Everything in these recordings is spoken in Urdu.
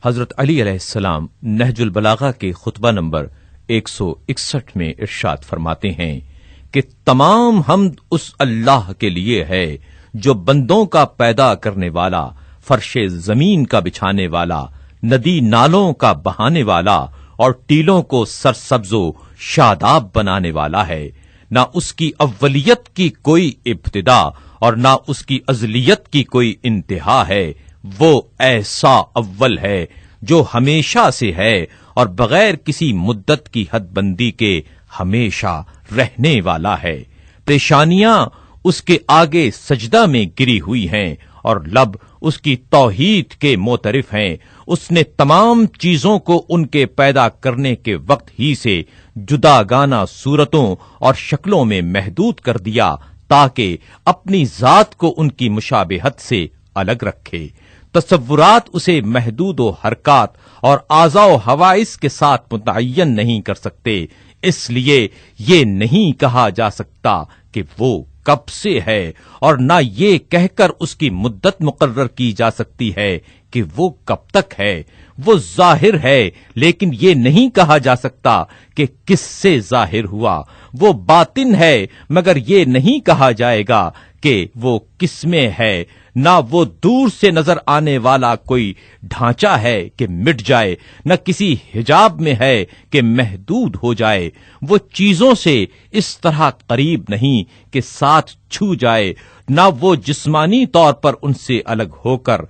حضرت علی علیہ السلام نہج البلاغہ کے خطبہ نمبر 161 میں ارشاد فرماتے ہیں کہ تمام حمد اس اللہ کے لیے ہے جو بندوں کا پیدا کرنے والا، فرش زمین کا بچھانے والا، ندی نالوں کا بہانے والا اور ٹیلوں کو سرسبز و شاداب بنانے والا ہے۔ نہ اس کی اولیت کی کوئی ابتدا اور نہ اس کی ازلیت کی کوئی انتہا ہے۔ وہ ایسا اول ہے جو ہمیشہ سے ہے اور بغیر کسی مدت کی حد بندی کے ہمیشہ رہنے والا ہے۔ پیشانیاں اس کے آگے سجدہ میں گری ہوئی ہیں اور لب اس کی توحید کے معترف ہیں۔ اس نے تمام چیزوں کو ان کے پیدا کرنے کے وقت ہی سے جداگانہ صورتوں اور شکلوں میں محدود کر دیا تاکہ اپنی ذات کو ان کی مشابہت سے الگ رکھے۔ تصورات اسے محدود و حرکات اور اعضاء و حواس کے ساتھ متعین نہیں کر سکتے، اس لیے یہ نہیں کہا جا سکتا کہ وہ کب سے ہے، اور نہ یہ کہہ کر اس کی مدت مقرر کی جا سکتی ہے کہ وہ کب تک ہے۔ وہ ظاہر ہے لیکن یہ نہیں کہا جا سکتا کہ کس سے ظاہر ہوا۔ وہ باطن ہے مگر یہ نہیں کہا جائے گا کہ وہ کس میں ہے۔ نہ وہ دور سے نظر آنے والا کوئی ڈھانچہ ہے کہ مٹ جائے، نہ کسی حجاب میں ہے کہ محدود ہو جائے۔ وہ چیزوں سے اس طرح قریب نہیں کہ ساتھ چھو جائے، نہ وہ جسمانی طور پر ان سے الگ ہو کر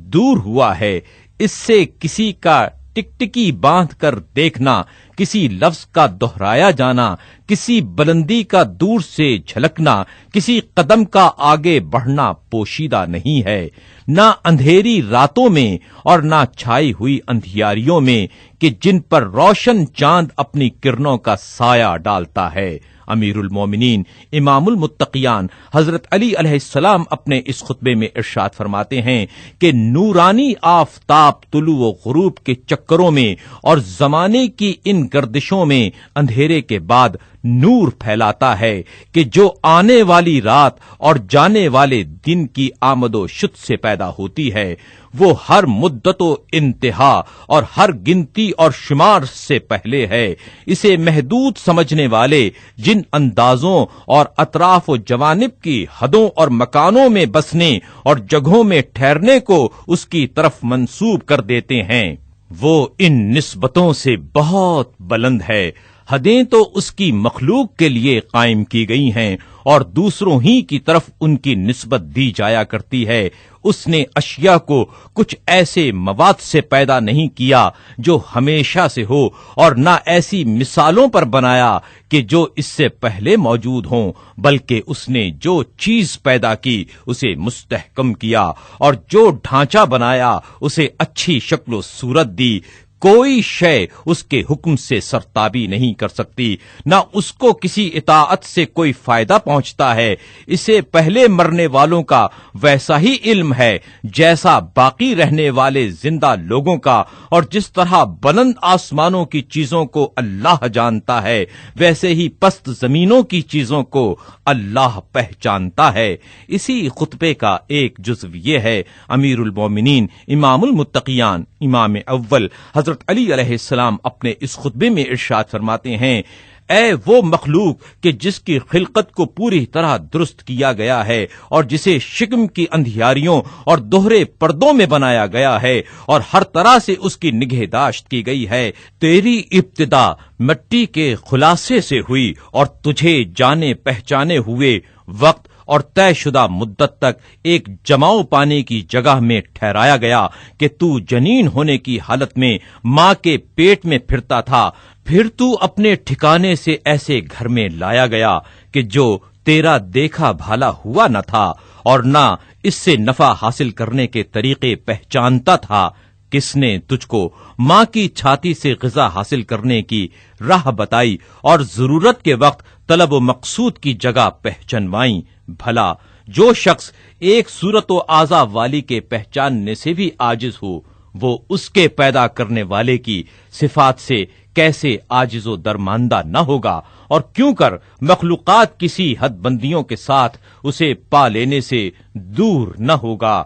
دور ہوا ہے۔ اس سے کسی کا ٹکٹکی باندھ کر دیکھنا، کسی لفظ کا دہرایا جانا، کسی بلندی کا دور سے جھلکنا، کسی قدم کا آگے بڑھنا پوشیدہ نہیں ہے۔ نہ اندھیری راتوں میں اور نہ چھائی ہوئی اندھیاریوں میں کہ جن پر روشن چاند اپنی کرنوں کا سایہ ڈالتا ہے۔ امیر المومنین امام المتقیان حضرت علی علیہ السلام اپنے اس خطبے میں ارشاد فرماتے ہیں کہ نورانی آفتاب طلوع و غروب کے چکروں میں اور زمانے کی ان گردشوں میں اندھیرے کے بعد نور پھیلاتا ہے کہ جو آنے والی رات اور جانے والے دن کی آمد و شد سے پیدا ہوتی ہے، وہ ہر مدت و انتہا اور ہر گنتی اور شمار سے پہلے ہے۔ اسے محدود سمجھنے والے جن اندازوں اور اطراف و جوانب کی حدوں اور مکانوں میں بسنے اور جگہوں میں ٹھہرنے کو اس کی طرف منسوب کر دیتے ہیں، وہ ان نسبتوں سے بہت بلند ہے۔ حدیں تو اس کی مخلوق کے لیے قائم کی گئی ہیں اور دوسروں ہی کی طرف ان کی نسبت دی جایا کرتی ہے۔ اس نے اشیاء کو کچھ ایسے مواد سے پیدا نہیں کیا جو ہمیشہ سے ہو، اور نہ ایسی مثالوں پر بنایا کہ جو اس سے پہلے موجود ہوں، بلکہ اس نے جو چیز پیدا کی اسے مستحکم کیا اور جو ڈھانچہ بنایا اسے اچھی شکل و صورت دی۔ کوئی شے اس کے حکم سے سرتابی نہیں کر سکتی، نہ اس کو کسی اطاعت سے کوئی فائدہ پہنچتا ہے۔ اسے پہلے مرنے والوں کا ویسا ہی علم ہے جیسا باقی رہنے والے زندہ لوگوں کا، اور جس طرح بلند آسمانوں کی چیزوں کو اللہ جانتا ہے، ویسے ہی پست زمینوں کی چیزوں کو اللہ پہچانتا ہے۔ اسی خطبے کا ایک جزو یہ ہے۔ امیر المومنین امام المتقیان امام اول حضرت علی علیہ السلام اپنے اس خطبے میں ارشاد فرماتے ہیں، اے وہ مخلوق کہ جس کی خلقت کو پوری طرح درست کیا گیا ہے اور جسے شکم کی اندھیاریوں اور دوہرے پردوں میں بنایا گیا ہے اور ہر طرح سے اس کی نگہداشت کی گئی ہے، تیری ابتدا مٹی کے خلاصے سے ہوئی اور تجھے جانے پہچانے ہوئے وقت اور طے شدہ مدت تک ایک جماؤ پانے کی جگہ میں ٹھہرایا گیا کہ تو جنین ہونے کی حالت میں ماں کے پیٹ میں پھرتا تھا، پھر تو اپنے ٹھکانے سے ایسے گھر میں لایا گیا کہ جو تیرا دیکھا بھالا ہوا نہ تھا اور نہ اس سے نفع حاصل کرنے کے طریقے پہچانتا تھا۔ کس نے تجھ کو ماں کی چھاتی سے غذا حاصل کرنے کی راہ بتائی اور ضرورت کے وقت طلب و مقصود کی جگہ پہچانوائیں؟ بھلا جو شخص ایک صورت و اعضاء والی کے پہچاننے سے بھی عاجز ہو، وہ اس کے پیدا کرنے والے کی صفات سے کیسے عاجز و درماندہ نہ ہوگا، اور کیوں کر مخلوقات کسی حد بندیوں کے ساتھ اسے پا لینے سے دور نہ ہوگا۔